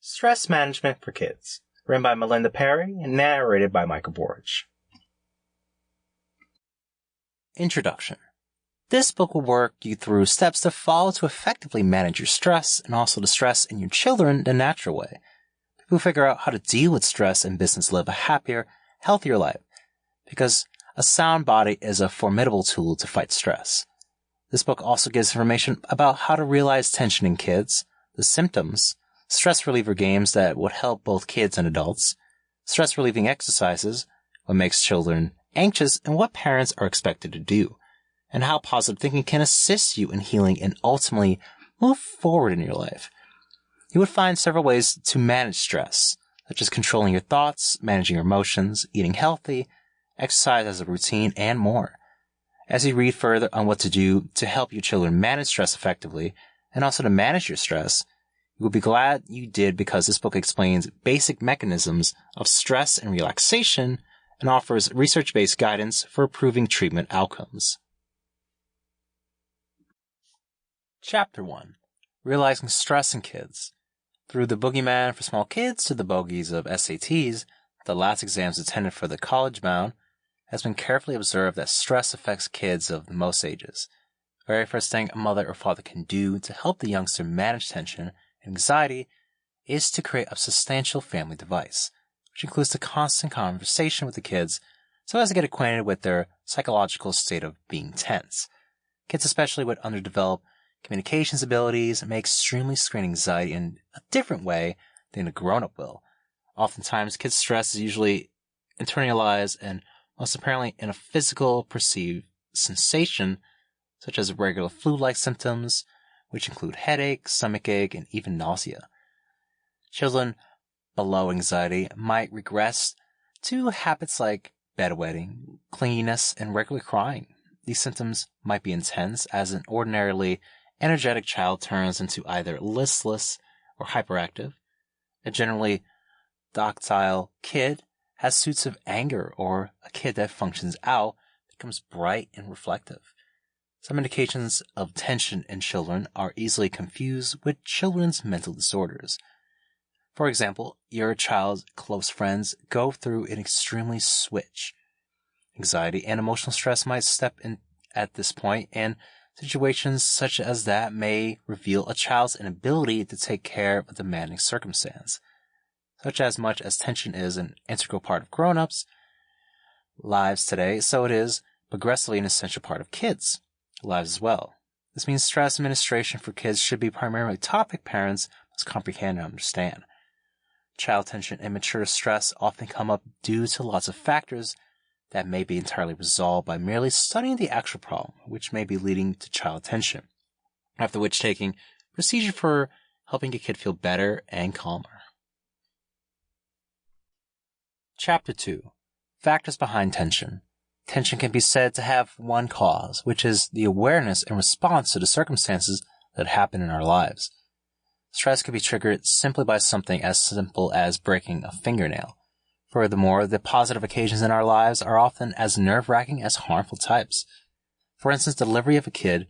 Stress Management for Kids, written by Melinda and narrated by Michael Borge. Introduction. This book will work you through steps to follow to effectively manage your stress and also the stress in your children the natural way. People figure out how to deal with stress in business, live a happier, healthier life, because a sound body is a formidable tool to fight stress. This book also gives information about how to realize tension in kids, the symptoms, stress reliever games that would help both kids and adults, stress relieving exercises, what makes children anxious, and what parents are expected to do, and how positive thinking can assist you in healing and ultimately move forward in your life. You would find several ways to manage stress, such as controlling your thoughts, managing your emotions, eating healthy, exercise as a routine, and more. As you read further on what to do to help your children manage stress effectively, and also to manage your stress, you will be glad you did, because this book explains basic mechanisms of stress and relaxation and offers research-based guidance for improving treatment outcomes. Chapter 1. Realizing Stress in Kids. Through the boogeyman for small kids to the bogeys of SATs, the last exams intended for the college-bound, has been carefully observed that stress affects kids of most ages. The very first thing a mother or father can do to help the youngster manage tension and anxiety is to create a substantial family device, which includes the constant conversation with the kids so as to get acquainted with their psychological state of being tense. Kids, especially with underdeveloped communications abilities, may extremely screen anxiety in a different way than a grown-up will. Oftentimes, kids' stress is usually internalized and most apparently in a physical perceived sensation, such as regular flu-like symptoms, which include headache, stomachache, and even nausea. Children below anxiety might regress to habits like bedwetting, clinginess, and regular crying. These symptoms might be intense, as an ordinarily energetic child turns into either listless or hyperactive. A generally docile kid has suits of anger, or a kid that functions out becomes bright and reflective. Some indications of tension in children are easily confused with children's mental disorders. For example, your child's close friends go through an extremely switch. Anxiety and emotional stress might step in at this point, and situations such as that may reveal a child's inability to take care of a demanding circumstance. Such as much as tension is an integral part of grown-ups' lives today, so it is progressively an essential part of kids' lives as well. This means stress administration for kids should be primarily a topic parents must comprehend and understand. Child tension and mature stress often come up due to lots of factors that may be entirely resolved by merely studying the actual problem, which may be leading to child tension, after which taking procedure for helping a kid feel better and calmer. Chapter 2. Factors behind tension. Tension can be said to have one cause, which is the awareness and response to the circumstances that happen in our lives. Stress can be triggered simply by something as simple as breaking a fingernail. Furthermore, the positive occasions in our lives are often as nerve-wracking as harmful types. For instance, the delivery of a kid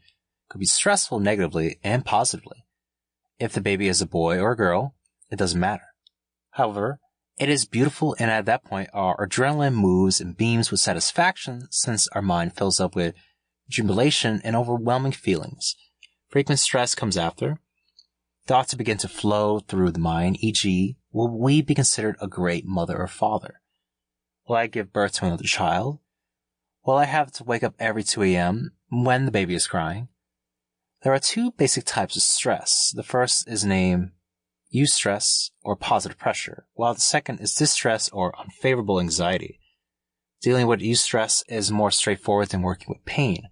could be stressful negatively and positively. If the baby is a boy or a girl, it doesn't matter. However, it is beautiful, and at that point, our adrenaline moves and beams with satisfaction, since our mind fills up with jubilation and overwhelming feelings. Frequent stress comes after. Thoughts begin to flow through the mind, e.g., will we be considered a great mother or father? Will I give birth to another child? Will I have to wake up every 2 a.m. when the baby is crying? There are two basic types of stress. The first is named eustress, or positive pressure, while the second is distress or unfavorable anxiety. Dealing with eustress is more straightforward than working with pain.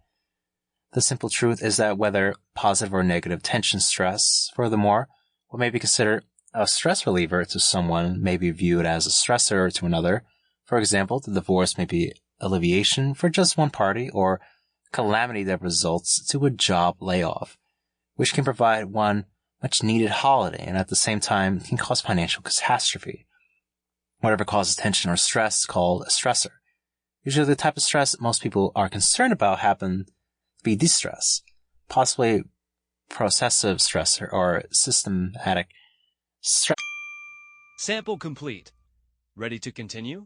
The simple truth is that whether positive or negative tension stress, furthermore, what may be considered a stress reliever to someone may be viewed as a stressor to another. For example, the divorce may be alleviation for just one party, or calamity that results to a job layoff, which can provide one much needed holiday and at the same time can cause financial catastrophe. Whatever causes tension or stress is called a stressor. Usually the type of stress most people are concerned about happen to be distress, possibly processive stressor or systematic stress. Sample complete. Ready to continue?